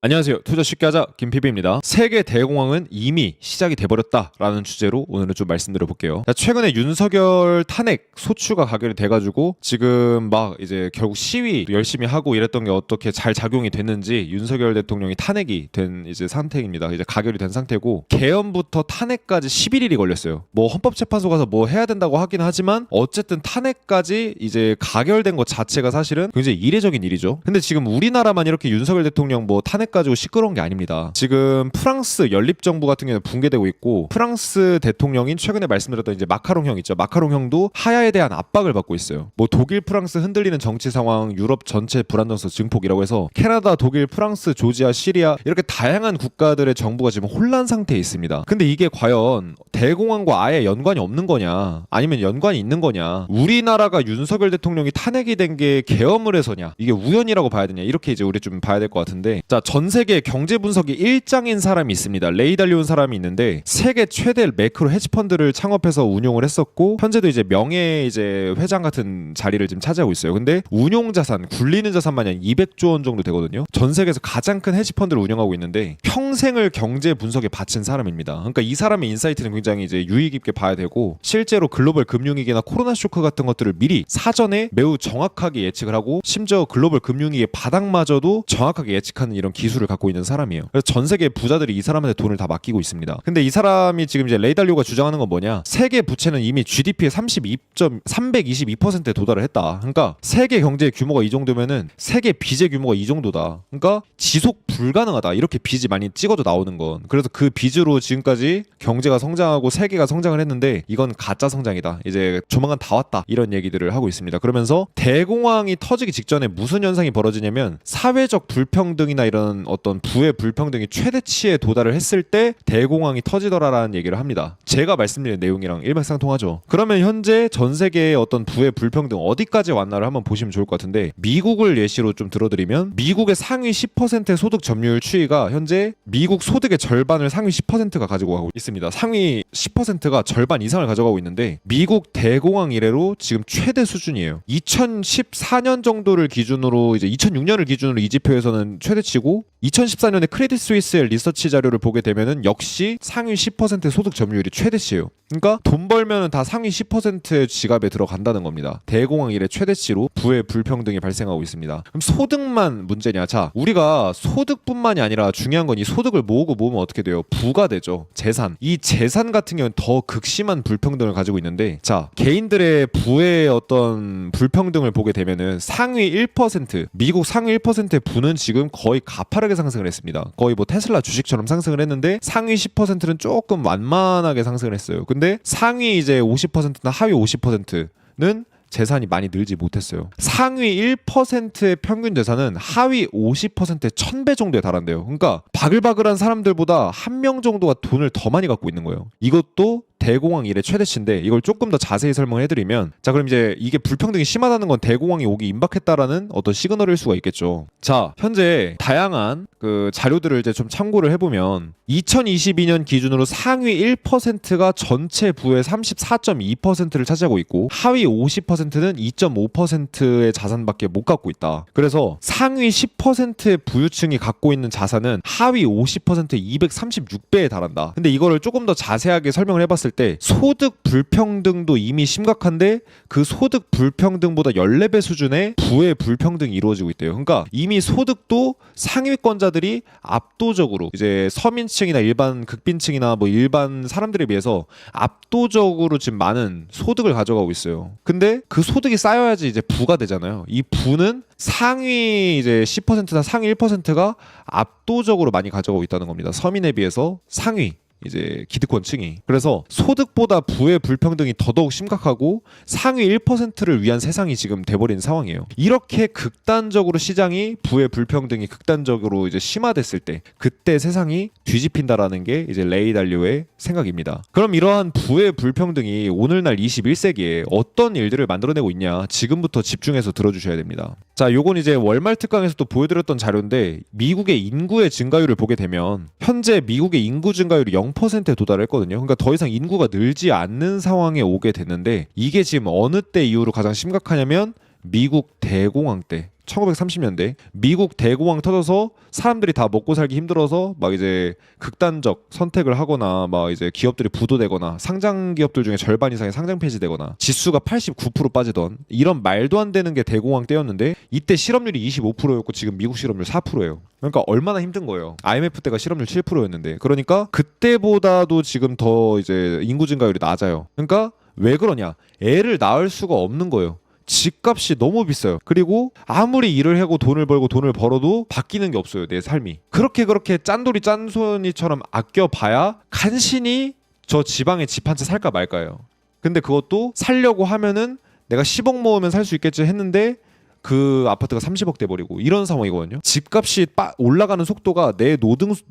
안녕하세요. 투자 쉽게 하자 김PB입니다. 세계 대공황은 이미 시작이 돼버렸다라는 주제로 오늘은 좀 말씀드려 볼게요. 최근에 윤석열 탄핵 소추가 가결이 돼가지고 지금 막 이제 결국 시위 열심히 하고 이랬던 게 어떻게 잘 작용이 됐는지 윤석열 대통령이 탄핵이 된 이제 상태입니다. 이제 가결이 된 상태고 개헌부터 탄핵까지 11일이 걸렸어요. 뭐 헌법재판소 가서 뭐 해야 된다고 하긴 하지만 어쨌든 탄핵까지 이제 가결된 것 자체가 사실은 굉장히 이례적인 일이죠. 근데 지금 우리나라만 이렇게 윤석열 대통령 뭐 탄핵 가지고 시끄러운 게 아닙니다. 지금 프랑스 연립정부 같은 경우는 붕괴되고 있고 프랑스 대통령인 최근에 말씀드렸던 이제 마카롱 형 있죠. 마카롱 형도 하야에 대한 압박을 받고 있어요. 뭐 독일, 프랑스 흔들리는 정치 상황, 유럽 전체 불안정성 증폭이라고 해서 캐나다, 독일, 프랑스, 조지아, 시리아 이렇게 다양한 국가들의 정부가 지금 혼란 상태에 있습니다. 근데 이게 과연 대공황과 아예 연관이 없는 거냐 아니면 연관이 있는 거냐, 우리나라가 윤석열 대통령이 탄핵이 된 게 계엄을 해서냐, 이게 우연이라고 봐야 되냐, 이렇게 이제 우리 좀 봐야 될 것 같은데, 자, 전 세계 경제 분석이 일장인 사람이 있습니다. 레이 달리온 사람이 있는데 세계 최대 매크로 헤지펀드를 창업해서 운용을 했었고 현재도 이제 명예 이제 회장 같은 자리를 지금 차지하고 있어요. 근데 운용 자산, 굴리는 자산만 약 200조 원 정도 되거든요. 전 세계에서 가장 큰 헤지펀드를 운영하고 있는데 평생을 경제 분석에 바친 사람입니다. 그러니까 이 사람의 인사이트는 굉장히 이제 유의 깊게 봐야 되고, 실제로 글로벌 금융위기나 코로나 쇼크 같은 것들을 미리 사전에 매우 정확하게 예측을 하고 심지어 글로벌 금융위기의 바닥마저도 정확하게 예측하는 이런 기술을 갖고 있는 사람이에요. 그래서 전 세계 부자들이 이 사람한테 돈을 다 맡기고 있습니다. 근데 이 사람이 지금 이제 레이 달리오가 주장하는 건 뭐냐? 세계 부채는 이미 GDP의 322%에 도달을 했다. 그러니까 세계 경제의 규모가 이 정도면은 세계 빚의 규모가 이 정도다. 그러니까 지속 불가능하다. 이렇게 빚이 많이 찍어져 나오는 건. 그래서 그 빚으로 지금까지 경제가 성장하고 세계가 성장을 했는데 이건 가짜 성장이다. 이제 조만간 다 왔다. 이런 얘기들을 하고 있습니다. 그러면서 대공황이 터지기 직전에 무슨 현상이 벌어지냐면 사회적 불평등이나 이런 어떤 부의 불평등이 최대치에 도달을 했을 때 대공황이 터지더라라는 얘기를 합니다. 제가 말씀드린 내용이랑 일맥상통하죠. 그러면 현재 전 세계의 어떤 부의 불평등 어디까지 왔나를 한번 보시면 좋을 것 같은데, 미국을 예시로 좀 들어드리면 미국의 상위 10%의 소득 점유율 추이가 현재 미국 소득의 절반을 상위 10%가 가지고 가고 있습니다. 상위 10%가 절반 이상을 가져가고 있는데 미국 대공황 이래로 지금 최대 수준이에요. 2014년 정도를 기준으로 이제 2006년을 기준으로 이 지표에서는 최대치고 2014년에 크레딧 스위스의 리서치 자료를 보게 되면은 역시 상위 10%의 소득 점유율이 최대치예요. 그러니까 돈 벌면은 다 상위 10%의 지갑에 들어간다는 겁니다. 대공황 이래 최대치로 부의 불평등이 발생하고 있습니다. 그럼 소득만 문제냐? 자, 우리가 소득뿐만이 아니라 중요한 건 이 소득을 모으고 모으면 어떻게 돼요? 부가 되죠. 재산. 이 재산 같은 경우는 더 극심한 불평등을 가지고 있는데, 자, 개인들의 부의 어떤 불평등을 보게 되면은 상위 1%, 미국 상위 1%의 부는 지금 거의 가파르게 상승을 했습니다. 거의 뭐 테슬라 주식처럼 상승을 했는데 상위 10%는 조금 완만하게 상승을 했어요. 근데 상위 이제 50%나 하위 50%는 재산이 많이 늘지 못했어요. 상위 1%의 평균 재산은 하위 50%의 1000배 정도에 달한대요. 그러니까 바글바글한 사람들보다 한 명 정도가 돈을 더 많이 갖고 있는 거예요. 이것도 대공황 이래 최대치인데, 이걸 조금 더 자세히 설명을 해드리면, 자, 그럼 이제 이게 불평등이 심하다는 건 대공황이 오기 임박했다라는 어떤 시그널일 수가 있겠죠. 자, 현재 다양한 그 자료들을 이제 좀 참고를 해보면 2022년 기준으로 상위 1%가 전체 부의 34.2%를 차지하고 있고 하위 50%는 2.5%의 자산밖에 못 갖고 있다. 그래서 상위 10%의 부유층이 갖고 있는 자산은 하위 50%의 236배에 달한다. 근데 이거를 조금 더 자세하게 설명을 해봤을 때 소득 불평등도 이미 심각한데 그 소득 불평등보다 14배 수준의 부의 불평등이 이루어지고 있대요. 그러니까 이미 소득도 상위권자들이 압도적으로 이제 서민층이나 일반 극빈층이나 뭐 일반 사람들에 비해서 압도적으로 지금 많은 소득을 가져가고 있어요. 근데 그 소득이 쌓여야지 이제 부가 되잖아요. 이 부는 상위 이제 10%나 상위 1%가 압도적으로 많이 가져가고 있다는 겁니다. 서민에 비해서 상위 이제 기득권층이. 그래서 소득보다 부의 불평등이 더더욱 심각하고 상위 1%를 위한 세상이 지금 돼버린 상황이에요. 이렇게 극단적으로 시장이 부의 불평등이 극단적으로 이제 심화됐을 때 그때 세상이 뒤집힌다라는 게 이제 레이 달리오의 생각입니다. 그럼 이러한 부의 불평등이 오늘날 21세기에 어떤 일들을 만들어내고 있냐, 지금부터 집중해서 들어주셔야 됩니다. 자, 요건 이제 월말 특강에서도 보여드렸던 자료인데 미국의 인구의 증가율을 보게 되면 현재 미국의 인구 증가율이 0%에 도달했거든요. 그러니까 더 이상 인구가 늘지 않는 상황에 오게 됐는데, 이게 지금 어느 때 이후로 가장 심각하냐면 미국 대공황 때 1930년대 미국 대공황 터져서 사람들이 다 먹고 살기 힘들어서 막 이제 극단적 선택을 하거나 막 이제 기업들이 부도되거나 상장 기업들 중에 절반 이상이 상장 폐지되거나 지수가 89% 빠지던 이런 말도 안 되는 게 대공황 때였는데 이때 실업률이 25%였고 지금 미국 실업률 4%예요. 그러니까 얼마나 힘든 거예요. IMF 때가 실업률 7%였는데 그러니까 그때보다도 지금 더 이제 인구 증가율이 낮아요. 그러니까 왜 그러냐? 애를 낳을 수가 없는 거예요. 집값이 너무 비싸요. 그리고 아무리 일을 하고 돈을 벌고 돈을 벌어도 바뀌는 게 없어요. 내 삶이. 그렇게 짠돌이 짠손이처럼 아껴봐야 간신히 저 지방에 집 한 채 살까 말까요. 근데 그것도 살려고 하면은 내가 10억 모으면 살 수 있겠지 했는데 그 아파트가 30억 돼버리고 이런 상황이거든요. 집값이 올라가는 속도가 내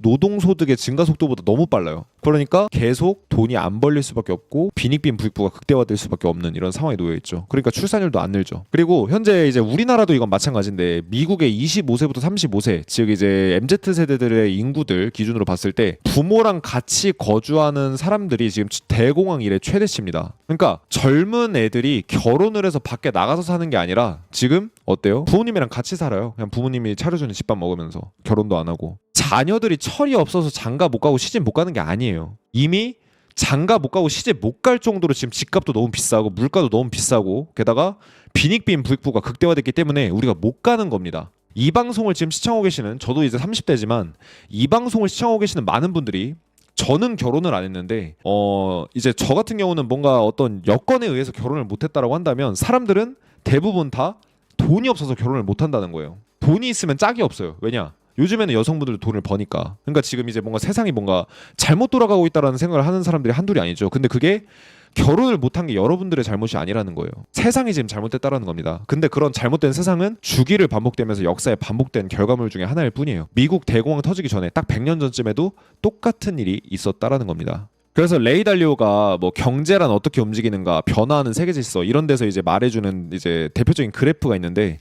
노동소득의 증가 속도보다 너무 빨라요. 그러니까 계속 돈이 안 벌릴 수밖에 없고 빈익빈 부익부가 극대화될 수밖에 없는 이런 상황에 놓여 있죠. 그러니까 출산율도 안 늘죠. 그리고 현재 이제 우리나라도 이건 마찬가지인데 미국의 25세부터 35세 즉 이제 MZ 세대들의 인구들 기준으로 봤을 때 부모랑 같이 거주하는 사람들이 지금 대공황 이래 최대치입니다. 그러니까 젊은 애들이 결혼을 해서 밖에 나가서 사는 게 아니라 지금 어때요? 부모님이랑 같이 살아요. 그냥 부모님이 차려주는 집밥 먹으면서 결혼도 안 하고 자녀들이 철이 없어서 장가 못 가고 시집 못 가는 게 아니에요. 이미 장가 못 가고 시집 못 갈 정도로 지금 집값도 너무 비싸고 물가도 너무 비싸고 게다가 빈익빈 부익부가 극대화됐기 때문에 우리가 못 가는 겁니다. 이 방송을 지금 시청하고 계시는 저도 이제 30대지만 이 방송을 시청하고 계시는 많은 분들이 저는 결혼을 안 했는데 이제 저 같은 경우는 뭔가 어떤 여건에 의해서 결혼을 못 했다라고 한다면 사람들은 대부분 다 돈이 없어서 결혼을 못 한다는 거예요. 돈이 있으면 짝이 없어요. 왜냐? 요즘에는 여성분들도 돈을 버니까. 그러니까 지금 이제 뭔가 세상이 뭔가 잘못 돌아가고 있다라는 생각을 하는 사람들이 한둘이 아니죠. 근데 그게 결혼을 못한 게 여러분들의 잘못이 아니라는 거예요. 세상이 지금 잘못됐다라는 겁니다. 근데 그런 잘못된 세상은 주기를 반복되면서 역사에 반복된 결과물 중에 하나일 뿐이에요. 미국 대공황 터지기 전에 딱 100년 전쯤에도 똑같은 일이 있었다라는 겁니다. 그래서 레이 달리오가 뭐 경제란 어떻게 움직이는가, 변화하는 세계 질서 이런 데서 이제 말해주는 이제 대표적인 그래프가 있는데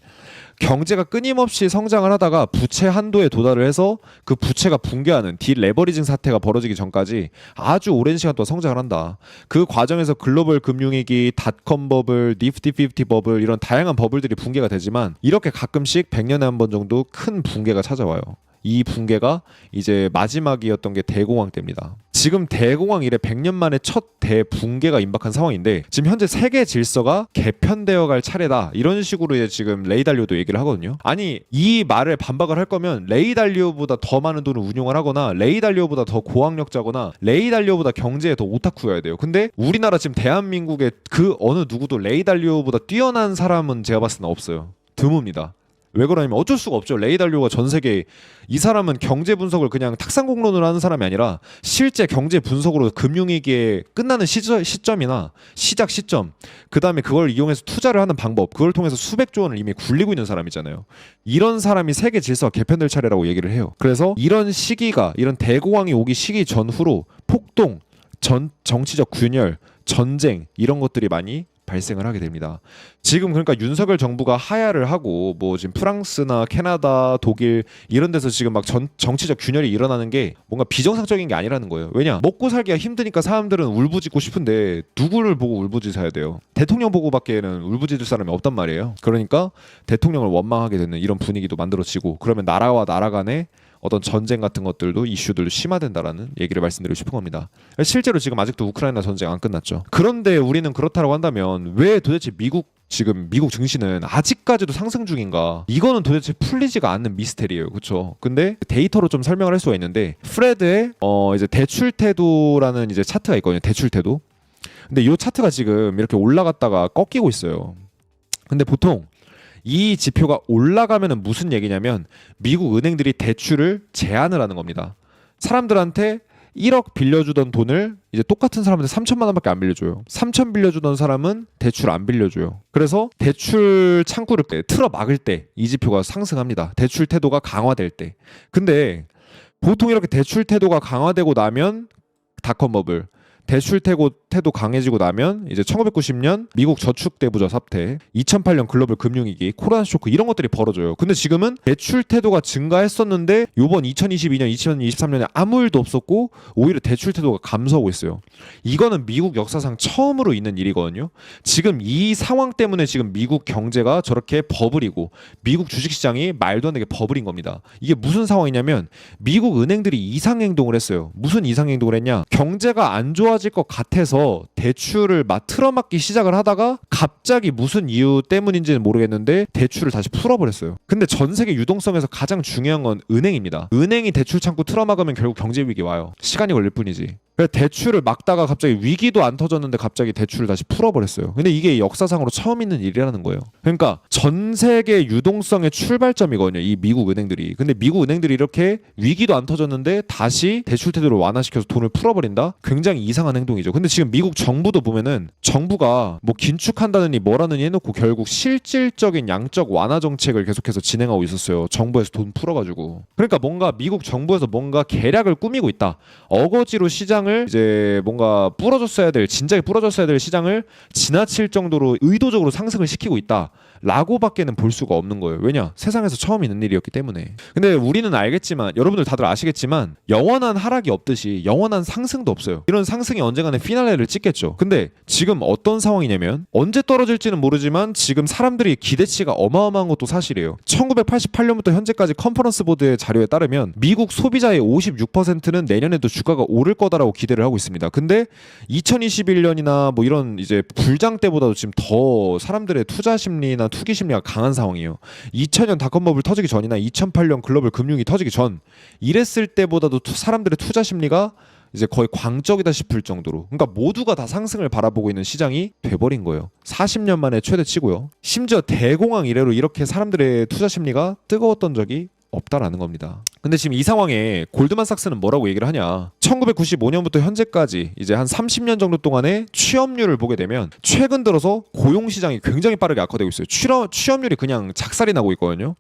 경제가 끊임없이 성장을 하다가 부채 한도에 도달을 해서 그 부채가 붕괴하는 딜레버리징 사태가 벌어지기 전까지 아주 오랜 시간 동안 성장을 한다. 그 과정에서 글로벌 금융위기, 닷컴 버블, 니프티 50 버블 이런 다양한 버블들이 붕괴가 되지만 이렇게 가끔씩 100년에 한 번 정도 큰 붕괴가 찾아와요. 이 붕괴가 이제 마지막이었던 게 대공황 때입니다. 지금 대공황 이래 100년 만에 첫 대붕괴가 임박한 상황인데 지금 현재 세계 질서가 개편되어 갈 차례다 이런 식으로 이제 지금 레이 달리오도 얘기를 하거든요. 아니 이 말을 반박을 할 거면 레이 달리오보다 더 많은 돈을 운용을 하거나 레이 달리오보다 더 고학력자거나 레이 달리오보다 경제에 더 오타쿠여야 돼요. 근데 우리나라 지금 대한민국의 그 어느 누구도 레이 달리오보다 뛰어난 사람은 제가 봤을 때는 없어요. 드뭅니다. 왜 그러냐면 어쩔 수가 없죠. 레이 달리오가 전 세계 이 사람은 경제 분석을 그냥 탁상공론으로 하는 사람이 아니라 실제 경제 분석으로 금융위기에 끝나는 시점이나 시작 시점 그 다음에 그걸 이용해서 투자를 하는 방법 그걸 통해서 수백조 원을 이미 굴리고 있는 사람이잖아요. 이런 사람이 세계 질서가 개편될 차례라고 얘기를 해요. 그래서 이런 시기가 이런 대공황이 오기 시기 전후로 폭동, 정치적 균열, 전쟁 이런 것들이 많이 발생을 하게 됩니다. 지금 그러니까 윤석열 정부가 하야를 하고 뭐 지금 프랑스나 캐나다, 독일 이런 데서 지금 막 정치적 균열이 일어나는 게 뭔가 비정상적인 게 아니라는 거예요. 왜냐? 먹고 살기가 힘드니까 사람들은 울부짖고 싶은데 누구를 보고 울부짖어야 돼요? 대통령 보고밖에는 울부짖을 사람이 없단 말이에요. 그러니까 대통령을 원망하게 되는 이런 분위기도 만들어지고 그러면 나라와 나라 간에 어떤 전쟁 같은 것들도 이슈들도 심화된다라는 얘기를 말씀드리고 싶은 겁니다. 실제로 지금 아직도 우크라이나 전쟁 안 끝났죠. 그런데 우리는 그렇다고 한다면 왜 도대체 지금 미국 증시는 아직까지도 상승 중인가? 이거는 도대체 풀리지가 않는 미스테리예요. 그렇죠? 근데 데이터로 좀 설명을 할 수가 있는데 프레드의 이제 대출 태도라는 이제 차트가 있거든요. 대출 태도. 근데 이 차트가 지금 이렇게 올라갔다가 꺾이고 있어요. 근데 보통 이 지표가 올라가면은 무슨 얘기냐면 미국 은행들이 대출을 제한을 하는 겁니다. 사람들한테 1억 빌려주던 돈을 이제 똑같은 사람한테 3천만 원밖에 안 빌려줘요. 3천 빌려주던 사람은 대출 안 빌려줘요. 그래서 대출 창구를 틀어 막을 때 이 지표가 상승합니다. 대출 태도가 강화될 때. 근데 보통 이렇게 대출 태도가 강화되고 나면 닷컴 버블, 대출 태도 강해지고 나면 이제 1990년 미국 저축대부자 사태, 2008년 글로벌 금융위기, 코로나 쇼크 이런 것들이 벌어져요. 근데 지금은 대출 태도가 증가했었는데 요번 2022년, 2023년에 아무 일도 없었고 오히려 대출 태도가 감소하고 있어요. 이거는 미국 역사상 처음으로 있는 일이거든요. 지금 이 상황 때문에 지금 미국 경제가 저렇게 버블이고 미국 주식시장이 말도 안 되게 버블인 겁니다. 이게 무슨 상황이냐면 미국 은행들이 이상행동을 했어요. 무슨 이상행동을 했냐? 경제가 안 좋아질 것 같아서 대출을 틀어막기 시작을 하다가 갑자기 무슨 이유 때문인지는 모르겠는데 대출을 다시 풀어버렸어요. 근데 전 세계 유동성에서 가장 중요한 건 은행입니다. 은행이 대출 창구 틀어막으면 결국 경제 위기 와요. 시간이 걸릴 뿐이지. 대출을 막다가 갑자기 위기도 안 터졌는데 갑자기 대출을 다시 풀어버렸어요. 근데 이게 역사상으로 처음 있는 일이라는 거예요. 그러니까 전 세계 유동성의 출발점이거든요. 이 미국 은행들이. 근데 미국 은행들이 이렇게 위기도 안 터졌는데 다시 대출 태도를 완화시켜서 돈을 풀어버린다? 굉장히 이상한 행동이죠. 근데 지금 미국 정부도 보면은 정부가 뭐 긴축한다느니 뭐라느니 해놓고 결국 실질적인 양적 완화 정책을 계속해서 진행하고 있었어요. 정부에서 돈 풀어가지고. 그러니까 뭔가 미국 정부에서 뭔가 계략을 꾸미고 있다. 어거지로 시장을 이제 뭔가 진작에 부러졌어야 될 시장을 지나칠 정도로 의도적으로 상승을 시키고 있다 라고밖에는 볼 수가 없는 거예요. 왜냐? 세상에서 처음 있는 일이었기 때문에. 근데 우리는 알겠지만, 여러분들 다들 아시겠지만 영원한 하락이 없듯이 영원한 상승도 없어요. 이런 상승이 언젠가는 피날레를 찍겠죠. 근데 지금 어떤 상황이냐면 언제 떨어질지는 모르지만 지금 사람들이 기대치가 어마어마한 것도 사실이에요. 1988년부터 현재까지 컨퍼런스 보드의 자료에 따르면 미국 소비자의 56%는 내년에도 주가가 오를 거다라고 기대를 하고 있습니다. 근데 2021년이나 뭐 이런 이제 불장 때보다도 지금 더 사람들의 투자 심리나 투기 심리가 강한 상황이에요. 2000년 닷컴버블 터지기 전이나 2008년 글로벌 금융이 터지기 전 이랬을 때보다도 사람들의 투자 심리가 이제 거의 광적이다 싶을 정도로, 그러니까 모두가 다 상승을 바라보고 있는 시장이 돼버린 거예요. 40년 만에 최대치고요. 심지어 대공황 이래로 이렇게 사람들의 투자 심리가 뜨거웠던 적이 없다라는 겁니다. 근데 지금 이 상황에 골드만삭스는 뭐라고 얘기를 하냐? 1995년부터 현재까지 이제 한 30년 정도 동안의 취업률을 보게 되면 최근 들어서 고용 시장이 굉장히 빠르게 악화되고 있어요. 취업률이 그냥 작살이 나고 있거든요.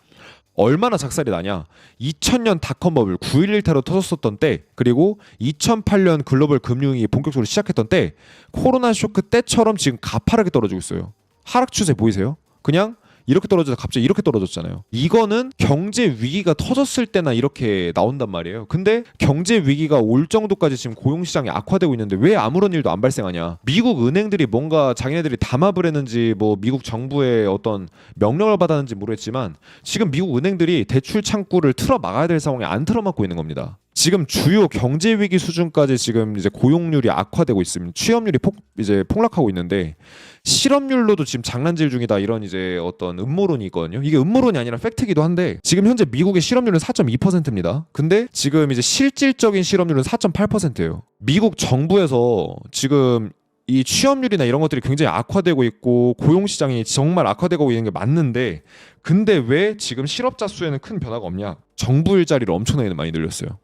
얼마나 작살이 나냐? 2000년 닷컴버블 9.11 테러 터졌었던 때, 그리고 2008년 글로벌 금융위기 본격적으로 시작했던 때, 코로나 쇼크 때처럼 지금 가파르게 떨어지고 있어요. 하락 추세 보이세요? 그냥 이렇게 떨어져서 갑자기 이렇게 떨어졌잖아요. 이거는 경제 위기가 터졌을 때나 이렇게 나온단 말이에요. 근데 경제 위기가 올 정도까지 지금 고용 시장이 악화되고 있는데 왜 아무런 일도 안 발생하냐? 미국 은행들이 뭔가 자기네들이 담합을 했는지 뭐 미국 정부의 어떤 명령을 받았는지 모르겠지만 지금 미국 은행들이 대출 창구를 틀어 막아야 될 상황에 안 틀어 막고 있는 겁니다. 지금 주요 경제 위기 수준까지 지금 이제 고용률이 악화되고 있습니다. 취업률이 폭락하고 있는데 실업률로도 지금 장난질 중이다, 이런 이제 어떤 음모론이 있거든요. 이게 음모론이 아니라 팩트기도 한데 지금 현재 미국의 실업률은 4.2%입니다. 근데 지금 이제 실질적인 실업률은 4.8%예요. 미국 정부에서 지금 이 취업률이나 이런 것들이 굉장히 악화되고 있고 고용 시장이 정말 악화되고 있는 게 맞는데, 근데 왜 지금 실업자 수에는 큰 변화가 없냐? 정부 일자리를 엄청나게 많이 늘렸어요.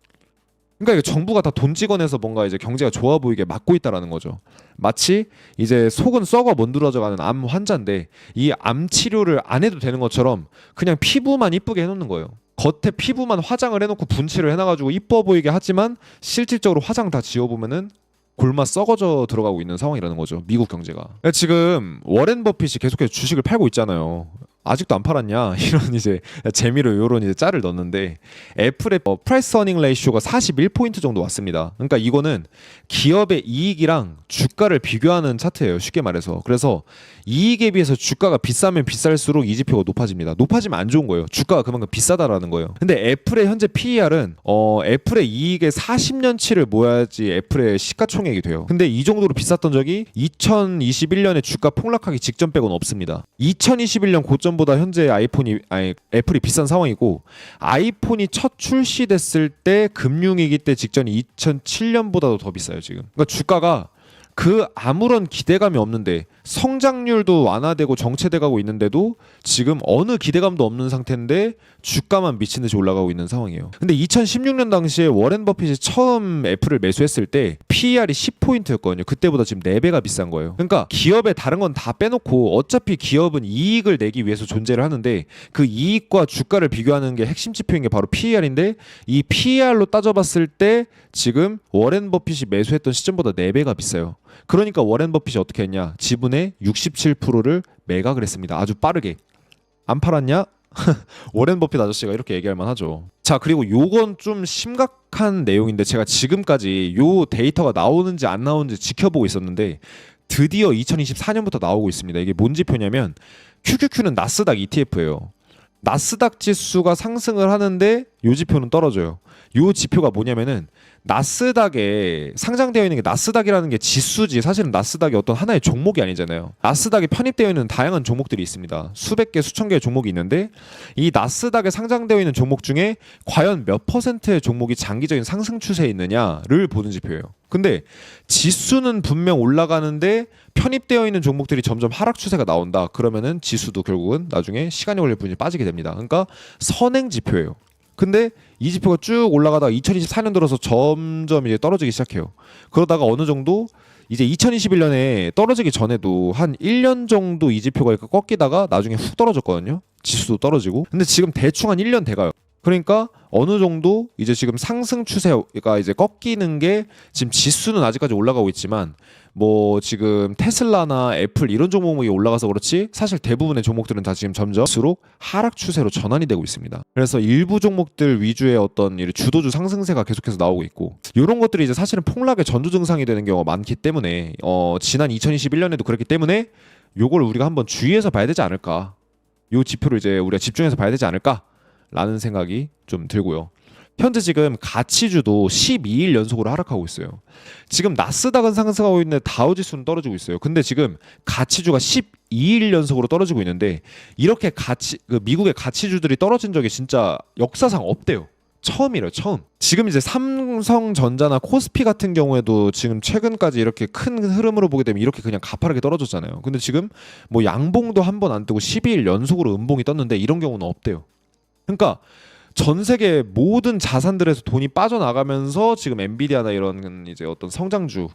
그러니까 정부가 다 돈 찍어내서 뭔가 이제 경제가 좋아 보이게 막고 있다라는 거죠. 마치 이제 속은 썩어 문드러져가는 암 환자인데 이 암 치료를 안 해도 되는 것처럼 그냥 피부만 이쁘게 해놓는 거예요. 겉에 피부만 화장을 해놓고 분칠을 해놔가지고 이뻐 보이게 하지만 실질적으로 화장 다 지워보면은 골마 썩어져 들어가고 있는 상황이라는 거죠. 미국 경제가. 지금 워렌 버핏이 계속해서 주식을 팔고 있잖아요. 아직도 안 팔았냐? 이런 이제 재미로 이런 이제 짤을 넣었는데 애플의 프라이스 어닝 레이쇼가 41포인트 정도 왔습니다. 그러니까 이거는 기업의 이익이랑 주가를 비교하는 차트예요. 쉽게 말해서. 그래서 이익에 비해서 주가가 비싸면 비쌀수록 이 지표가 높아집니다. 높아지면 안 좋은 거예요. 주가가 그만큼 비싸다라는 거예요. 근데 애플의 현재 PER은 애플의 이익의 40년치를 모아야지 애플의 시가총액이 돼요. 근데 이 정도로 비쌌던 적이 2021년에 주가 폭락하기 직전 빼고는 없습니다. 2021년 고점보다 현재 애플이 비싼 상황이고, 아이폰이 첫 출시됐을 때 금융위기 때 직전이 2007년보다도 더 비싸요 지금. 그러니까 주가가 그 아무런 기대감이 없는데 성장률도 완화되고 정체돼 가고 있는데도 지금 어느 기대감도 없는 상태인데 주가만 미친 듯이 올라가고 있는 상황이에요. 근데 2016년 당시에 워렌 버핏이 처음 애플을 매수했을 때 PER이 10포인트였거든요. 그때보다 지금 4배가 비싼 거예요. 그러니까 기업의 다른 건 다 빼놓고 어차피 기업은 이익을 내기 위해서 존재를 하는데 그 이익과 주가를 비교하는 게 핵심 지표인 게 바로 PER인데 이 PER로 따져봤을 때 지금 워렌 버핏이 매수했던 시점보다 4배가 비싸요. 그러니까 워렌 버핏이 어떻게 했냐? 지분의 67%를 매각을 했습니다. 아주 빠르게. 안 팔았냐? 워렌 버핏 아저씨가 이렇게 얘기할 만하죠. 자, 그리고 요건 좀 심각한 내용인데 제가 지금까지 요 데이터가 나오는지 안 나오는지 지켜보고 있었는데 드디어 2024년부터 나오고 있습니다. 이게 뭔 지표냐면 QQQ는 나스닥 ETF예요. 나스닥 지수가 상승을 하는데 요 지표는 떨어져요. 요 지표가 뭐냐면은 나스닥에 상장되어 있는 게 나스닥이라는 게 지수지 사실은 나스닥이 어떤 하나의 종목이 아니잖아요. 나스닥에 편입되어 있는 다양한 종목들이 있습니다. 수백 개, 수천 개의 종목이 있는데 이 나스닥에 상장되어 있는 종목 중에 과연 몇 퍼센트의 종목이 장기적인 상승 추세에 있느냐를 보는 지표예요. 근데 지수는 분명 올라가는데 편입되어 있는 종목들이 점점 하락 추세가 나온다. 그러면은 지수도 결국은 나중에 시간이 걸릴 뿐이지 빠지게 됩니다. 그러니까 선행 지표예요. 근데 이 지표가 쭉 올라가다가 2024년 들어서 점점 이제 떨어지기 시작해요. 그러다가 어느 정도 이제 2021년에 떨어지기 전에도 한 1년 정도 이 지표가 이렇게 꺾이다가 나중에 훅 떨어졌거든요. 지수도 떨어지고. 근데 지금 대충 한 1년 돼가요. 그러니까 어느 정도 이제 지금 상승 추세가 이제 꺾이는 게 지금 지수는 아직까지 올라가고 있지만 뭐 지금 테슬라나 애플 이런 종목이 올라가서 그렇지 사실 대부분의 종목들은 다 지금 점점수록 하락 추세로 전환이 되고 있습니다. 그래서 일부 종목들 위주의 어떤 주도주 상승세가 계속해서 나오고 있고 이런 것들이 이제 사실은 폭락의 전조 증상이 되는 경우가 많기 때문에 지난 2021년에도 그랬기 때문에 요걸 우리가 한번 주의해서 봐야 되지 않을까. 요 지표를 이제 우리가 집중해서 봐야 되지 않을까 라는 생각이 좀 들고요. 현재 지금 가치주도 12일 연속으로 하락하고 있어요. 지금 나스닥은 상승하고 있는데 다우지수는 떨어지고 있어요. 근데 지금 가치주가 12일 연속으로 떨어지고 있는데 이렇게 미국의 가치주들이 떨어진 적이 진짜 역사상 없대요. 처음이래요. 처음. 지금 이제 삼성전자나 코스피 같은 경우에도 지금 최근까지 이렇게 큰 흐름으로 보게 되면 이렇게 그냥 가파르게 떨어졌잖아요. 근데 지금 뭐 양봉도 한 번 안 뜨고 12일 연속으로 음봉이 떴는데 이런 경우는 없대요. 그러니까 전 세계 모든 자산들에서 돈이 빠져나가면서 지금 엔비디아나 이런 이제 어떤 성장주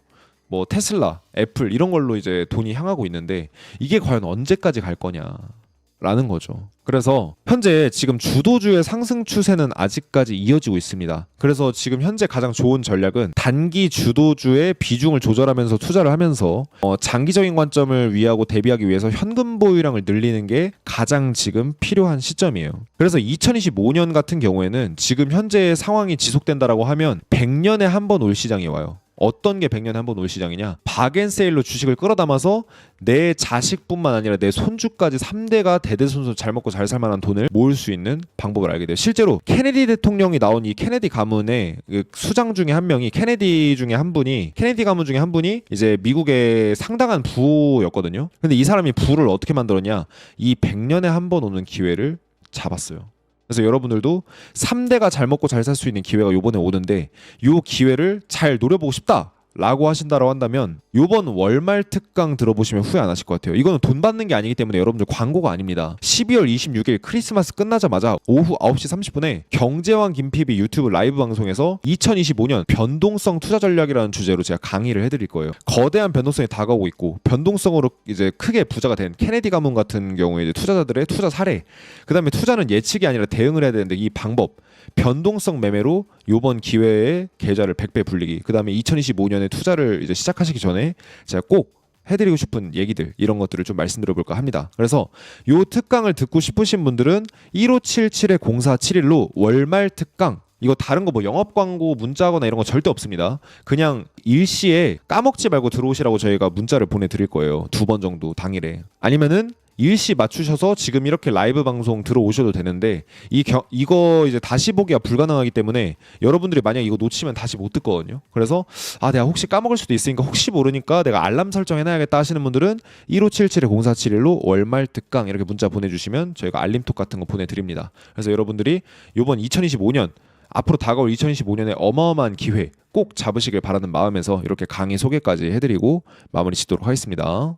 뭐 테슬라, 애플 이런 걸로 이제 돈이 향하고 있는데 이게 과연 언제까지 갈 거냐라는 거죠. 그래서 현재 지금 주도주의 상승 추세는 아직까지 이어지고 있습니다. 그래서 지금 현재 가장 좋은 전략은 단기 주도주의 비중을 조절하면서 투자를 하면서 장기적인 관점을 위하고 대비하기 위해서 현금 보유량을 늘리는 게 가장 지금 필요한 시점이에요. 그래서 2025년 같은 경우에는 지금 현재의 상황이 지속된다라고 하면 100년에 한 번 올 시장이 와요. 어떤 게 100년에 한 번 올 시장이냐? 박앤세일로 주식을 끌어담아서 내 자식뿐만 아니라 내 손주까지 3대가 대대손손 잘 먹고 잘 살만한 돈을 모을 수 있는 방법을 알게 돼요. 실제로 케네디 대통령이 나온 이 케네디 가문의 수장 중에 한 명이 케네디 가문 중에 한 분이 이제 미국의 상당한 부였거든요. 근데 이 사람이 부를 어떻게 만들었냐? 이 100년에 한 번 오는 기회를 잡았어요. 그래서 여러분들도 3대가 잘 먹고 잘 살 수 있는 기회가 요번에 오는데 요 기회를 잘 노려보고 싶다 라고 하신다고 한다면 요번 월말 특강 들어보시면 후회 안 하실 것 같아요. 이거는 돈 받는 게 아니기 때문에 여러분들 광고가 아닙니다. 12월 26일 크리스마스 끝나자마자 오후 9시 30분에 경제왕 김PB 유튜브 라이브 방송에서 2025년 변동성 투자 전략이라는 주제로 제가 강의를 해드릴 거예요. 거대한 변동성이 다가오고 있고 변동성으로 이제 크게 부자가 된 케네디 가문 같은 경우에 이제 투자자들의 투자 사례, 그 다음에 투자는 예측이 아니라 대응을 해야 되는데 이 방법, 변동성 매매로 요번 기회에 계좌를 100배 불리기, 그 다음에 2025년에 투자를 이제 시작하시기 전에 제가 꼭 해드리고 싶은 얘기들 이런 것들을 좀 말씀드려볼까 합니다. 그래서 요 특강을 듣고 싶으신 분들은 1577-0471로 월말 특강, 이거 다른 거 뭐 영업 광고 문자하거나 이런 거 절대 없습니다. 그냥 일시에 까먹지 말고 들어오시라고 저희가 문자를 보내드릴 거예요. 2번 정도 당일에. 아니면은 일시 맞추셔서 지금 이렇게 라이브 방송 들어오셔도 되는데 이거 이제 다시 보기가 불가능하기 때문에 여러분들이 만약 이거 놓치면 다시 못 듣거든요. 그래서 내가 혹시 까먹을 수도 있으니까 혹시 모르니까 내가 알람 설정해놔야겠다 하시는 분들은 1577-0471로 월말 특강 이렇게 문자 보내주시면 저희가 알림톡 같은 거 보내드립니다. 그래서 여러분들이 이번 2025년 앞으로 다가올 2025년에 어마어마한 기회 꼭 잡으시길 바라는 마음에서 이렇게 강의 소개까지 해드리고 마무리 짓도록 하겠습니다.